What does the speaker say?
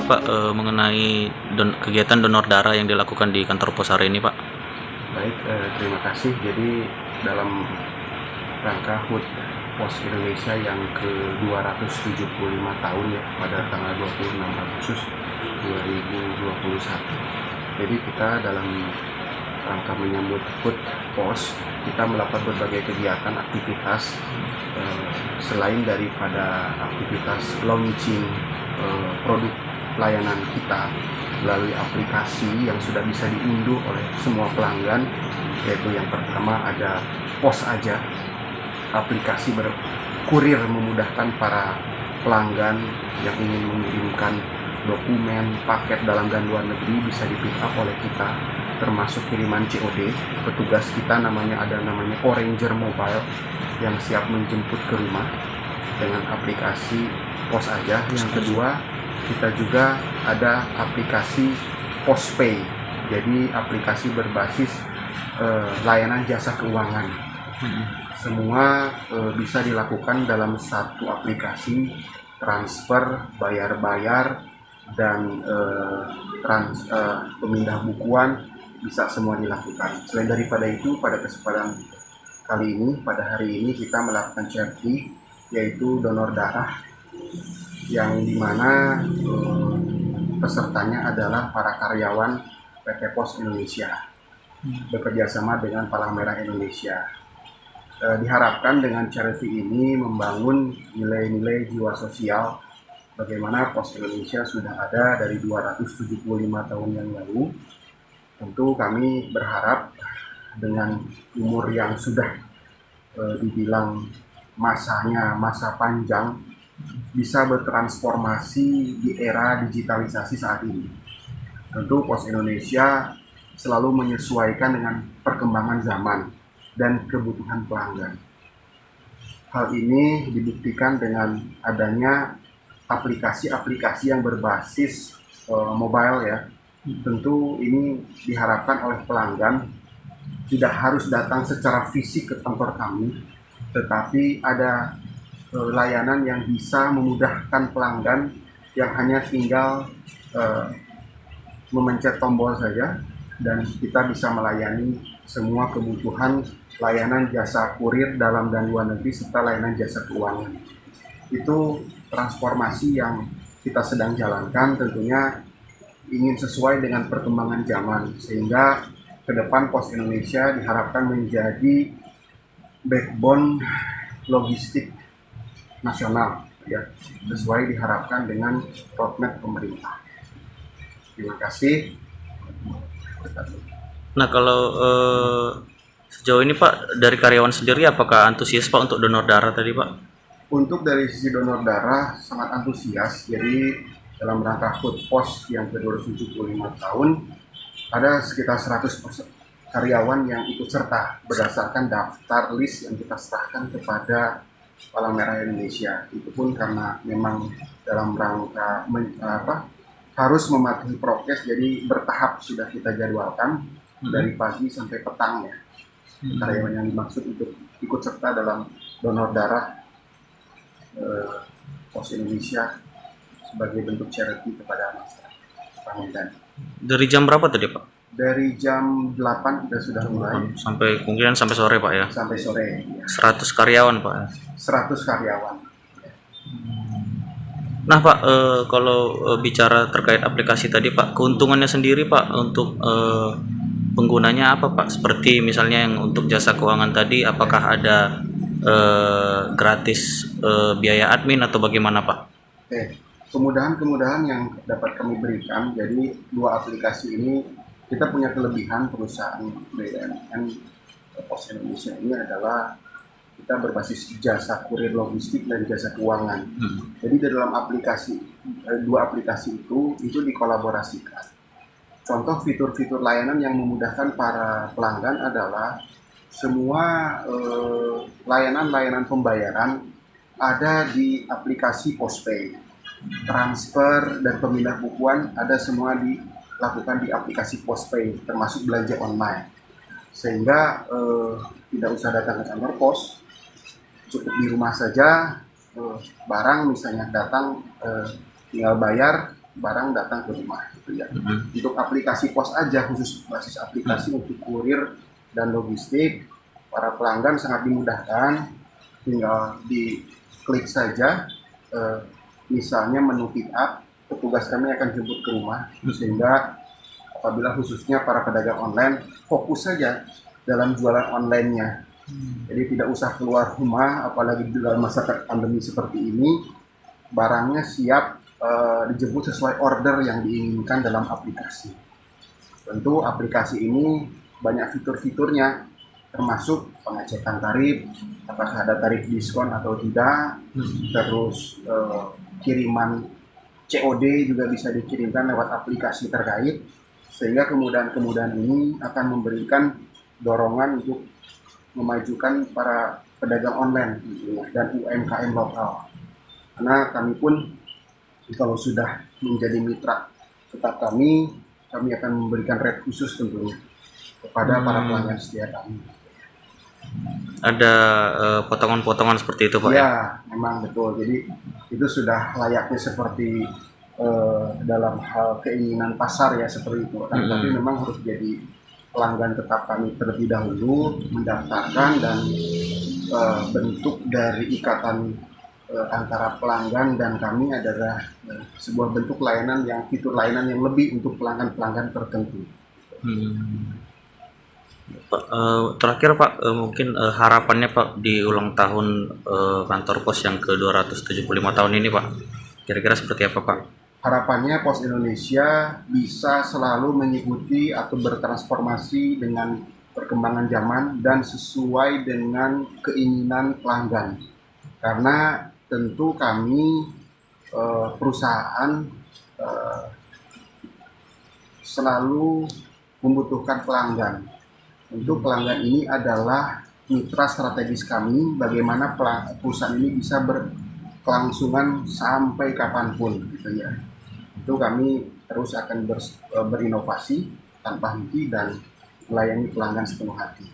Pak, mengenai kegiatan donor darah yang dilakukan di kantor pos hari ini, Pak? Baik, terima kasih. Jadi dalam rangka HUT Pos Indonesia yang ke-275 tahun ya, pada tanggal 26 Agustus 2021. Jadi kita dalam rangka menyambut HUT Pos, kita melakukan berbagai kegiatan aktivitas selain daripada aktivitas launching produk layanan kita melalui aplikasi yang sudah bisa diunduh oleh semua pelanggan, yaitu yang pertama ada Pos Aja, aplikasi berkurir memudahkan para pelanggan yang ingin mengirimkan dokumen, paket dalam dan luar negeri bisa di pick up oleh kita, termasuk kiriman COD. Petugas kita namanya Oranger Mobile yang siap menjemput ke rumah dengan aplikasi Pos Aja. Yang kedua, kita juga ada aplikasi Pospay, jadi aplikasi berbasis layanan jasa keuangan. Semua bisa dilakukan dalam satu aplikasi, transfer, bayar-bayar, dan pemindah bukuan bisa semua dilakukan. Selain daripada itu, pada kesempatan kali ini, pada hari ini kita melakukan charity, yaitu donor darah, yang dimana pesertanya adalah para karyawan PT Pos Indonesia bekerjasama dengan Palang Merah Indonesia. Diharapkan dengan charity ini membangun nilai-nilai jiwa sosial bagaimana Pos Indonesia sudah ada dari 275 tahun yang lalu. Tentu kami berharap dengan umur yang sudah dibilang masa panjang, bisa bertransformasi di era digitalisasi saat ini. Tentu Pos Indonesia selalu menyesuaikan dengan perkembangan zaman dan kebutuhan pelanggan. Hal ini dibuktikan dengan adanya aplikasi-aplikasi yang berbasis mobile ya. Tentu ini diharapkan oleh pelanggan tidak harus datang secara fisik ke kantor kami, tetapi ada layanan yang bisa memudahkan pelanggan yang hanya tinggal memencet tombol saja, dan kita bisa melayani semua kebutuhan layanan jasa kurir dalam dan luar negeri serta layanan jasa keuangan. Itu transformasi yang kita sedang jalankan, tentunya ingin sesuai dengan perkembangan zaman, sehingga ke depan Pos Indonesia diharapkan menjadi backbone logistik nasional ya, sesuai diharapkan dengan roadmap pemerintah. Terima kasih. Nah, kalau sejauh ini Pak, dari karyawan sendiri apakah antusias Pak untuk donor darah tadi Pak? Untuk dari sisi donor darah sangat antusias. Jadi dalam rangka Food Post yang ke-275 tahun ada sekitar 100 karyawan yang ikut serta berdasarkan daftar list yang kita serahkan kepada Palang Merah Indonesia. Itu pun karena memang dalam rangka harus mematuhi prokes, jadi bertahap sudah kita jadwalkan dari pagi sampai petang ya. Karyawan yang dimaksud untuk ikut serta dalam donor darah Pos Indonesia sebagai bentuk charity kepada masyarakat Pangandaran. Dari jam berapa tadi Pak? Dari jam 8 kita sudah mulai Sampai kemungkinan sampai sore Pak ya? sampai sore ya. 100 karyawan Pak ya? 100 karyawan. Nah Pak, kalau bicara terkait aplikasi tadi Pak, keuntungannya sendiri Pak untuk penggunanya apa Pak? Seperti misalnya yang untuk jasa keuangan tadi, apakah ada gratis biaya admin atau bagaimana Pak? Oke, kemudahan-kemudahan yang dapat kami berikan. Jadi dua aplikasi ini kita punya kelebihan perusahaan BUMN Pos Indonesia ini adalah kita berbasis jasa kurir logistik dan jasa keuangan. Jadi di dalam aplikasi dua aplikasi itu dikolaborasikan. Contoh fitur-fitur layanan yang memudahkan para pelanggan adalah semua layanan-layanan pembayaran ada di aplikasi Postpay. Transfer dan pemindah bukuan ada semua dilakukan di aplikasi Postpay, termasuk belanja online. Sehingga tidak usah datang ke kantor pos, cukup di rumah saja, barang misalnya datang, tinggal bayar, barang datang ke rumah gitu ya. Untuk aplikasi pos aja, khusus basis aplikasi untuk kurir dan logistik, para pelanggan sangat dimudahkan, tinggal diklik saja, misalnya menu pick up, petugas kami akan jemput ke rumah, sehingga apabila khususnya para pedagang online fokus saja dalam jualan online-nya. Jadi tidak usah keluar rumah, apalagi dalam masa pandemi seperti ini, barangnya siap dijemput sesuai order yang diinginkan dalam aplikasi. Tentu aplikasi ini banyak fitur-fiturnya, termasuk pengecekan tarif, apakah ada tarif diskon atau tidak, terus kiriman COD juga bisa dikirimkan lewat aplikasi terkait, sehingga kemudahan-kemudahan ini akan memberikan dorongan untuk memajukan para pedagang online dan UMKM lokal. Karena kami pun kalau sudah menjadi mitra tetap kami akan memberikan rate khusus tentunya kepada para pelanggan setia kami. Ada potongan-potongan seperti itu Pak ya? Ya, memang betul. Jadi itu sudah layaknya seperti dalam hal keinginan pasar ya, seperti itu. Tapi memang harus jadi pelanggan tetap kami terlebih dahulu, mendaftarkan, dan bentuk dari ikatan antara pelanggan dan kami adalah sebuah bentuk layanan yang fitur layanan yang lebih untuk pelanggan-pelanggan tertentu. Pak, terakhir Pak, mungkin harapannya Pak di ulang tahun kantor pos yang ke-275 tahun ini Pak, kira-kira seperti apa Pak? Harapannya Pos Indonesia bisa selalu mengikuti atau bertransformasi dengan perkembangan zaman dan sesuai dengan keinginan pelanggan. Karena tentu kami perusahaan selalu membutuhkan pelanggan. Untuk pelanggan ini adalah mitra strategis kami, bagaimana perusahaan ini bisa berkelangsungan sampai kapanpun gitu ya. Itu kami terus akan berinovasi tanpa henti dan melayani pelanggan sepenuh hati.